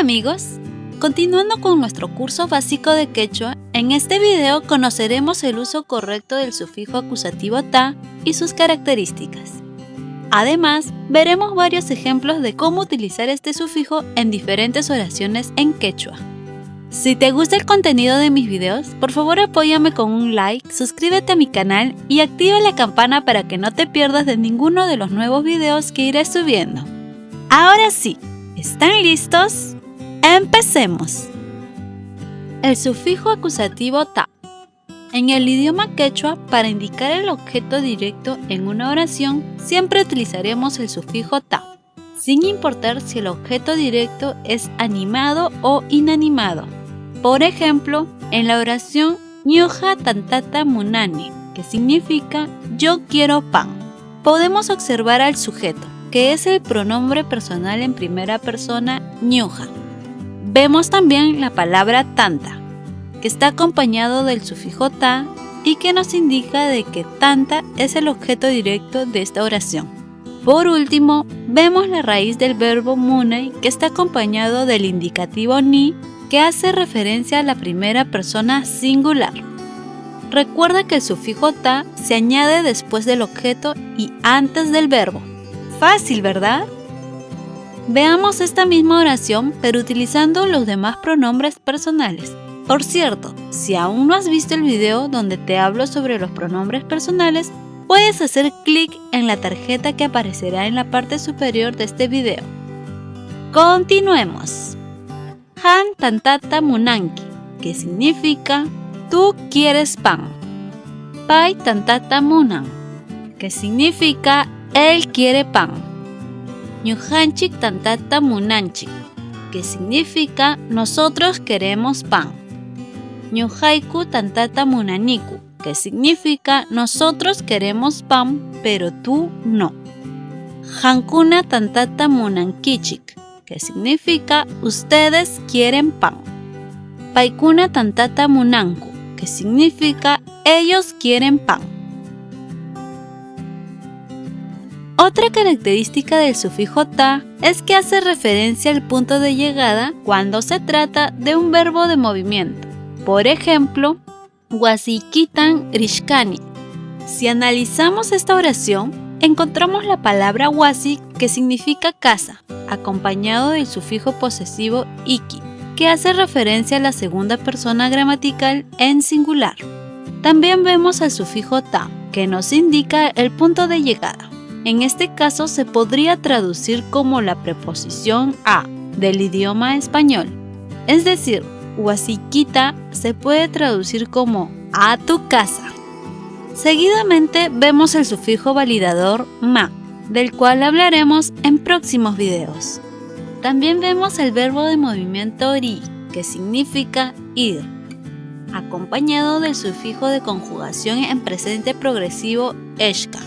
amigos, continuando con nuestro curso básico de quechua, en este video conoceremos el uso correcto del sufijo acusativo ta y sus características. Además, veremos varios ejemplos de cómo utilizar este sufijo en diferentes oraciones en quechua. Si te gusta el contenido de mis videos, por favor apóyame con un like, suscríbete a mi canal y activa la campana para que no te pierdas de ninguno de los nuevos videos que iré subiendo. Ahora sí, ¿están listos? ¡Empecemos! El sufijo acusativo ta. En el idioma quechua, para indicar el objeto directo en una oración, siempre utilizaremos el sufijo ta, sin importar si el objeto directo es animado o inanimado. Por ejemplo, en la oración ñuqa tantata munani, que significa yo quiero pan, podemos observar al sujeto, que es el pronombre personal en primera persona ñuqa. Vemos también la palabra tanta, que está acompañado del sufijo ta y que nos indica de que tanta es el objeto directo de esta oración. Por último, vemos la raíz del verbo munay, que está acompañado del indicativo ni, que hace referencia a la primera persona singular. Recuerda que el sufijo ta se añade después del objeto y antes del verbo. Fácil, ¿verdad? Veamos esta misma oración, pero utilizando los demás pronombres personales. Por cierto, si aún no has visto el video donde te hablo sobre los pronombres personales, puedes hacer clic en la tarjeta que aparecerá en la parte superior de este video. Continuemos. Han tantata munanki, que significa tú quieres pan. Pai tantata munan, que significa él quiere pan. Ñuqanchik tantata munanchik, que significa nosotros queremos pan. Ñuqayku tantata munaniku, que significa nosotros queremos pan, pero tú no. Hankuna tantata munankichik, que significa ustedes quieren pan. Paikuna tantata munanku, que significa ellos quieren pan. Otra característica del sufijo ta es que hace referencia al punto de llegada cuando se trata de un verbo de movimiento. Por ejemplo, wasikitan rishkani. Si analizamos esta oración, encontramos la palabra wasi, que significa casa, acompañado del sufijo posesivo iki, que hace referencia a la segunda persona gramatical en singular. También vemos al sufijo ta, que nos indica el punto de llegada. En este caso se podría traducir como la preposición a del idioma español. Es decir, wasiquita se puede traducir como a tu casa. Seguidamente vemos el sufijo validador ma, del cual hablaremos en próximos videos. También vemos el verbo de movimiento ri, que significa ir, acompañado del sufijo de conjugación en presente progresivo eshka.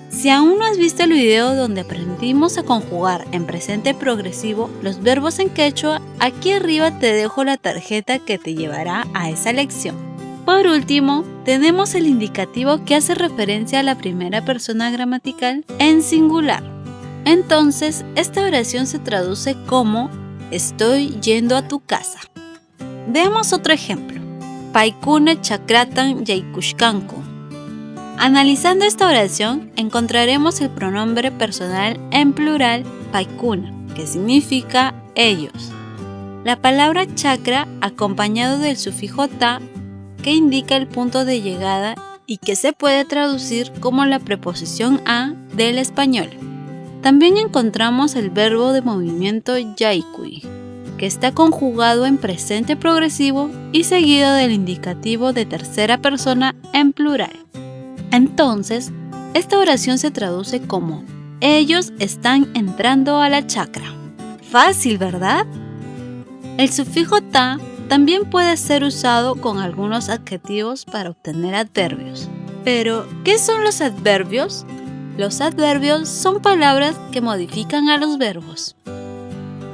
Si aún no has visto el video donde aprendimos a conjugar en presente progresivo los verbos en quechua, aquí arriba te dejo la tarjeta que te llevará a esa lección. Por último, tenemos el indicativo que hace referencia a la primera persona gramatical en singular. Entonces, esta oración se traduce como estoy yendo a tu casa. Veamos otro ejemplo. Paikuna chakratan yaykushkanku. Analizando esta oración, encontraremos el pronombre personal en plural paikuna, que significa ellos. La palabra chakra acompañado del sufijo ta, que indica el punto de llegada y que se puede traducir como la preposición a del español. También encontramos el verbo de movimiento yaikui, que está conjugado en presente progresivo y seguido del indicativo de tercera persona en plural. Entonces, esta oración se traduce como ellos están entrando a la chacra. Fácil, ¿verdad? El sufijo ta también puede ser usado con algunos adjetivos para obtener adverbios. Pero, ¿qué son los adverbios? Los adverbios son palabras que modifican a los verbos.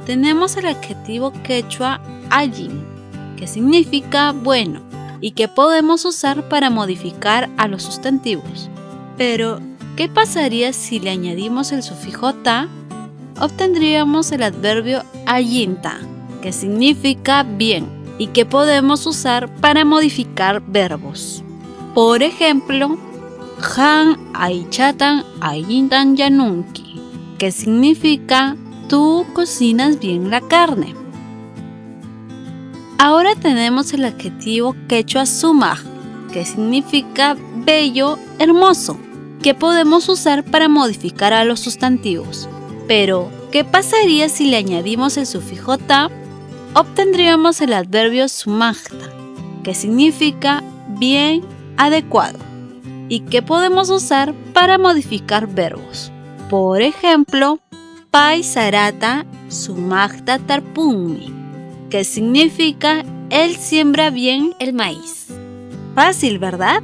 Tenemos el adjetivo quechua allin, que significa bueno, y que podemos usar para modificar a los sustantivos. Pero, ¿qué pasaría si le añadimos el sufijo ta? Obtendríamos el adverbio allinta, que significa bien y que podemos usar para modificar verbos. Por ejemplo, Han aichatan ayintan yanunki, que significa tú cocinas bien la carne. Ahora tenemos el adjetivo quechua sumaj, que significa bello, hermoso, que podemos usar para modificar a los sustantivos. Pero, ¿qué pasaría si le añadimos el sufijo ta? Obtendríamos el adverbio sumajta, que significa bien, adecuado, y que podemos usar para modificar verbos. Por ejemplo, pai sarata sumajta tarpunmi, que significa él siembra bien el maíz. Fácil, ¿verdad?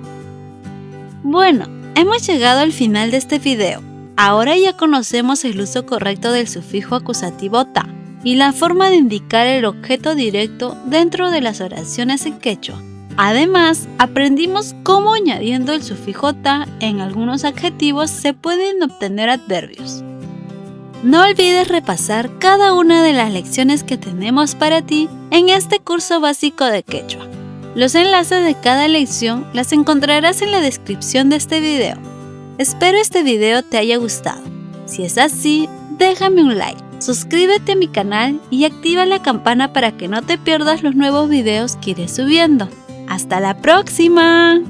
Bueno, hemos llegado al final de este video. Ahora ya conocemos el uso correcto del sufijo acusativo ta y la forma de indicar el objeto directo dentro de las oraciones en quechua. Además, aprendimos cómo añadiendo el sufijo ta en algunos adjetivos se pueden obtener adverbios. No olvides repasar cada una de las lecciones que tenemos para ti en este curso básico de quechua. Los enlaces de cada lección las encontrarás en la descripción de este video. Espero este video te haya gustado. Si es así, déjame un like, suscríbete a mi canal y activa la campana para que no te pierdas los nuevos videos que iré subiendo. ¡Hasta la próxima!